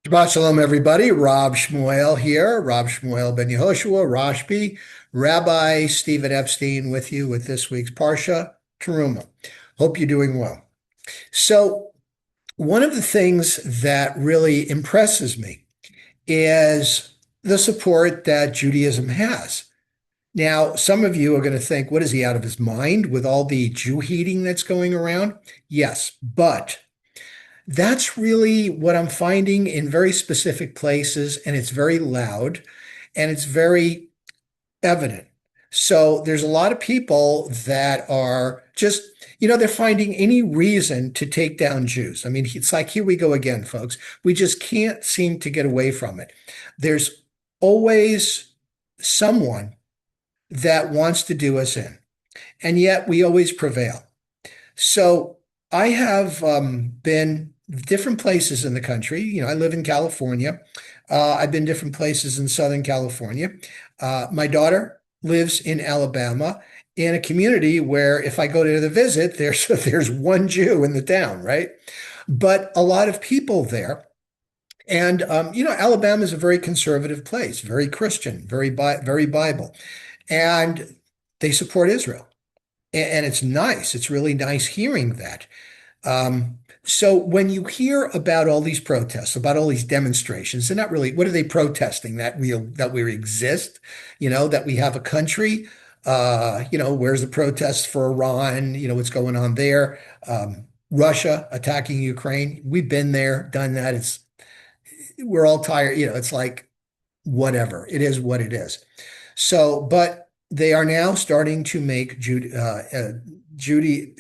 Shabbat shalom, everybody. Rob Shmuel here. Rob Shmuel ben Yehoshua, Rashbi, Rabbi Stephen Epstein with you with this week's Parsha Terumah. Hope you're doing well. So, one of the things that really impresses me is the support that Judaism has. Now, some of you are going to think, what is he out of his mind with all the Jew hating that's going around? Yes, but that's really what I'm finding in very specific places, and it's very loud and it's very evident. So there's a lot of people that are just, they're finding any reason to take down Jews. I mean, it's like, here we go again, folks. We just can't seem to get away from it. There's always someone that wants to do us in, and yet we always prevail. So I have been different places in the country. I live in California. I've been different places in Southern California. My daughter lives in Alabama in a community where if I go to the visit, there's one Jew in the town, right? But a lot of people there. And Alabama is a very conservative place, very Christian, very Bible, and they support Israel. And it's nice. It's really nice hearing that. So when you hear about all these protests, about all these demonstrations, they're not really, what are they protesting? That we exist, that we have a country. Where's the protests for Iran? What's going on there? Russia attacking Ukraine. We've been there, done that. We're all tired. It's like whatever. It is what it is. So, but they are now starting to make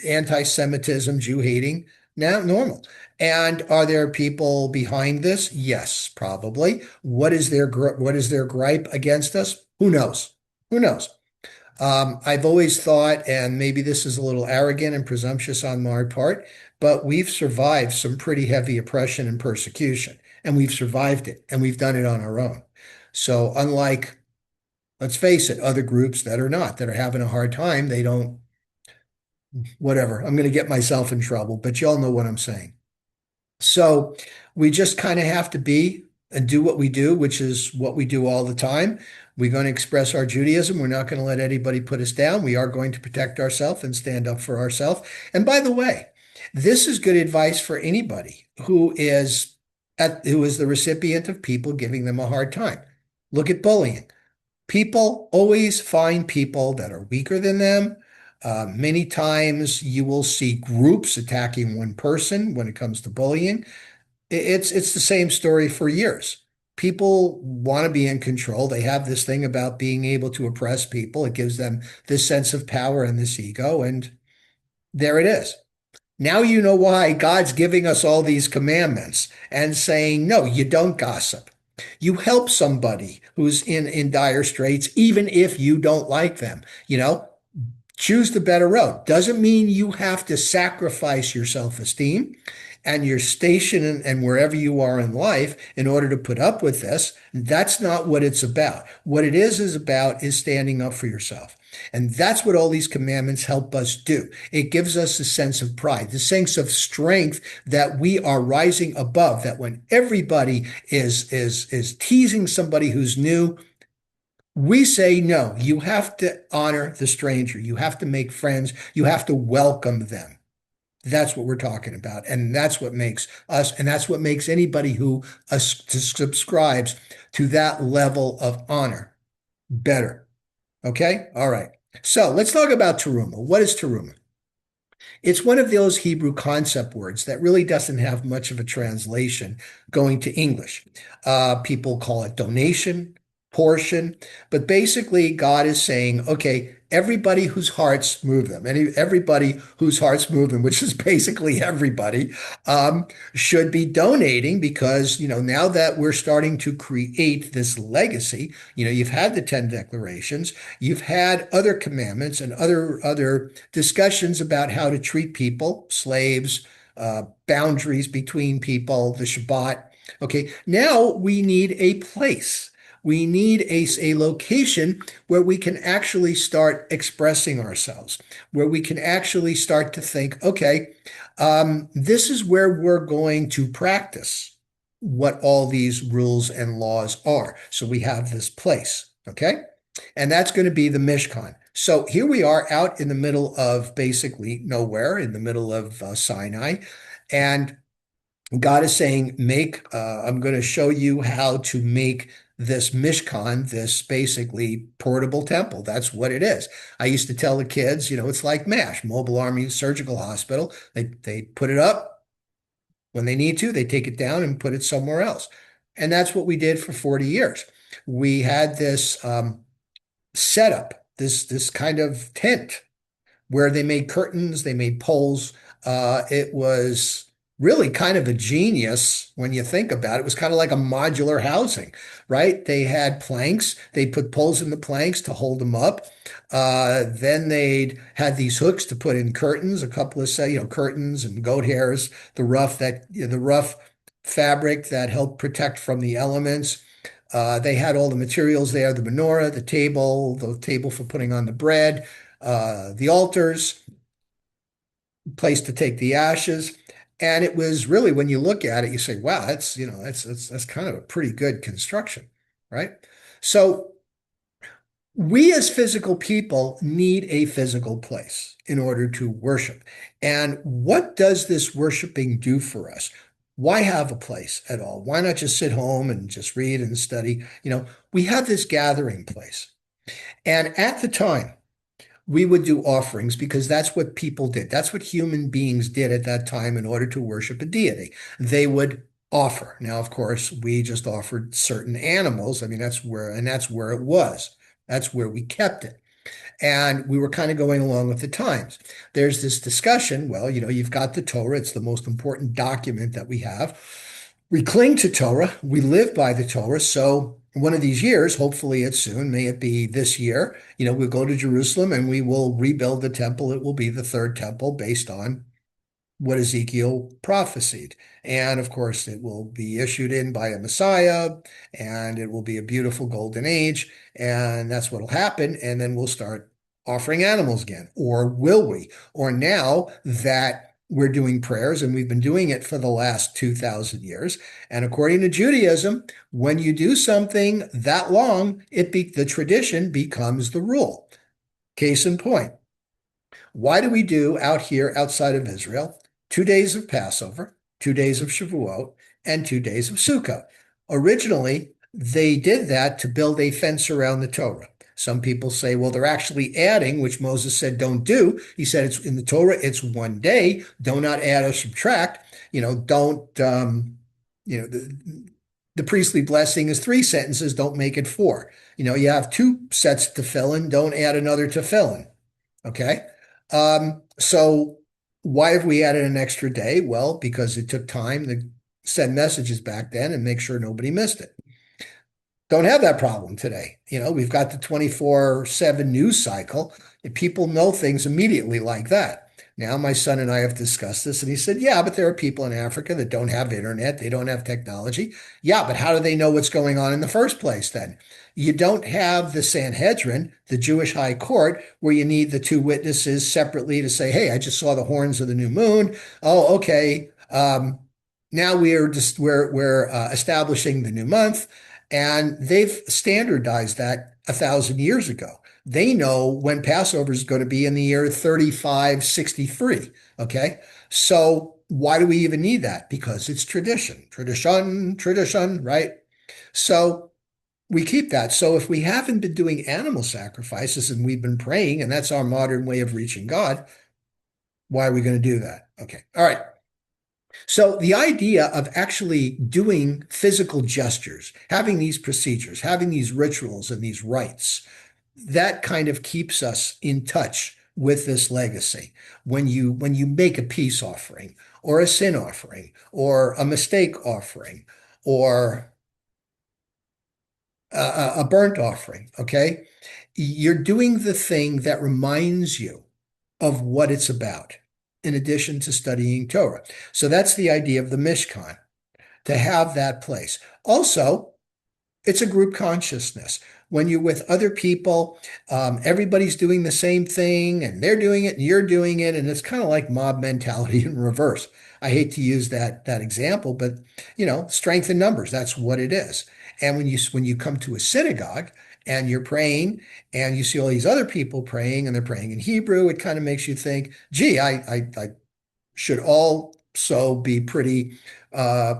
anti-Semitism, Jew hating now normal. And are there people behind this? Yes, probably. What is their gripe against us? Who knows? Who knows? I've always thought, and maybe this is a little arrogant and presumptuous on my part, but we've survived some pretty heavy oppression and persecution, and we've survived it, and we've done it on our own. So unlike, let's face it, other groups that are having a hard time, they don't, whatever. I'm going to get myself in trouble, but y'all know what I'm saying. So we just kind of have to be and do what we do, which is what we do all the time. We're going to express our Judaism. We're not going to let anybody put us down. We are going to protect ourselves and stand up for ourselves. And by the way, this is good advice for anybody who is the recipient of people giving them a hard time. Look at bullying. People always find people that are weaker than them. Many times you will see groups attacking one person when it comes to bullying. It's the same story for years. People want to be in control. They have this thing about being able to oppress people. It gives them this sense of power and this ego, and there it is. Now you know why God's giving us all these commandments and saying, no, you don't gossip. You help somebody who's in dire straits, even if you don't like them. Choose the better road. Doesn't mean you have to sacrifice your self-esteem and your station and wherever you are in life in order to put up with this. That's not what it's about. What it is about is standing up for yourself. And that's what all these commandments help us do. It gives us a sense of pride, the sense of strength that we are rising above, that when everybody is teasing somebody who's new, we say, no, you have to honor the stranger. You have to make friends. You have to welcome them. That's what we're talking about. And that's what makes us, and that's what makes anybody who subscribes to that level of honor better. Okay? All right. So let's talk about terumah. What is terumah? It's one of those Hebrew concept words that really doesn't have much of a translation going to English. People call it donation, portion, but basically God is saying, okay, everybody whose hearts move them, and everybody whose hearts move them, which is basically everybody, should be donating because, now that we're starting to create this legacy, you've had the 10 declarations, you've had other commandments and other discussions about how to treat people, slaves, boundaries between people, the Shabbat. Okay, now we need a place. We need a location where we can actually start expressing ourselves, where we can actually start to think, okay, this is where we're going to practice. what all these rules and laws are. So we have this place, okay? And that's going to be the Mishkan. So here we are out in the middle of basically nowhere, in the middle of Sinai. And God is saying, I'm going to show you how to make this Mishkan, this basically portable temple. That's what it is. I used to tell the kids, it's like MASH, Mobile Army Surgical Hospital. They put it up when they need to, they take it down and put it somewhere else. And that's what we did for 40 years. We had this setup, this kind of tent where they made curtains, they made poles. It was really kind of a genius when you think about it. It was kind of like a modular housing, right? They had planks, they put poles in the planks to hold them up. Then they'd had these hooks to put in curtains, a couple of curtains and goat hairs, the rough fabric that helped protect from the elements. They had all the materials there, the menorah, the table for putting on the bread, the altars, place to take the ashes. And it was really, when you look at it, you say, wow, that's kind of a pretty good construction, right? So we as physical people need a physical place in order to worship. And what does this worshiping do for us? Why have a place at all? Why not just sit home and just read and study? We have this gathering place. And at the time, we would do offerings because that's what people did. That's what human beings did at that time in order to worship a deity. They would offer. Now, of course, we just offered certain animals. I mean, that's where it was. That's where we kept it. And we were kind of going along with the times. There's this discussion. Well, you've got the Torah. It's the most important document that we have. We cling to Torah. We live by the Torah. So one of these years, hopefully it's soon, may it be this year, we'll go to Jerusalem and we will rebuild the temple. It will be the third temple based on what Ezekiel prophesied. And of course, it will be issued in by a Messiah, and it will be a beautiful golden age. And that's what will happen. And then we'll start offering animals again. Or will we? Or now that we're doing prayers, and we've been doing it for the last 2,000 years. And according to Judaism, when you do something that long, the tradition becomes the rule. Case in point. Why do we do out here outside of Israel 2 days of Passover, 2 days of Shavuot, and 2 days of Sukkot? Originally, they did that to build a fence around the Torah. Some people say, well, they're actually adding, which Moses said don't do. He said it's in the Torah, it's one day. Do not add or subtract. Don't, the priestly blessing is 3 sentences, don't make it 4. You have 2 sets to fill in, don't add another to fill in. Okay. So why have we added an extra day? Well, because it took time to send messages back then and make sure nobody missed it. Don't have that problem today. We've got the 24/7 news cycle, and people know things immediately like that. Now, my son and I have discussed this, and he said, yeah, but there are people in Africa that don't have internet. They don't have technology. Yeah, but how do they know what's going on in the first place then? You don't have the Sanhedrin, the Jewish high court, where you need the 2 witnesses separately to say, hey, I just saw the horns of the new moon. Oh, okay. Now we're establishing the new month, and they've standardized that 1,000 years ago. They know when Passover is going to be in the year 3563. Okay. So why do we even need that? Because it's tradition, right? So we keep that. So if we haven't been doing animal sacrifices and we've been praying, and that's our modern way of reaching God, why are we going to do that? Okay. All right. So the idea of actually doing physical gestures, having these procedures, having these rituals and these rites, that kind of keeps us in touch with this legacy. When you make a peace offering or a sin offering or a mistake offering or a burnt offering, okay, you're doing the thing that reminds you of what it's about, in addition to studying Torah. So that's the idea of the Mishkan, to have that place. Also, it's a group consciousness. when you're with other people, everybody's doing the same thing and they're doing it and you're doing it. And it's kind of like mob mentality in reverse. I hate to use that example, but strength in numbers, that's what it is. And when you come to a synagogue and you're praying and you see all these other people praying and they're praying in Hebrew, it kind of makes you think, gee, I should also be uh,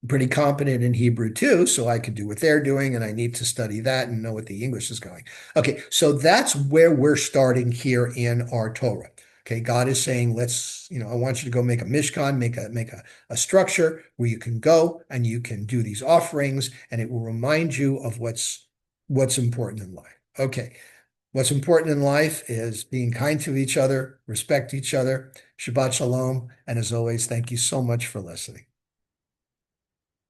pretty competent in Hebrew too, so I could do what they're doing, and I need to study that and know what the English is going. Okay, so that's where we're starting here in our Torah. Okay, God is saying, I want you to go make a mishkan, make a structure where you can go and you can do these offerings, and it will remind you of what's important in life. Okay, what's important in life is being kind to each other, respect each other. Shabbat shalom, and as always, thank you so much for listening.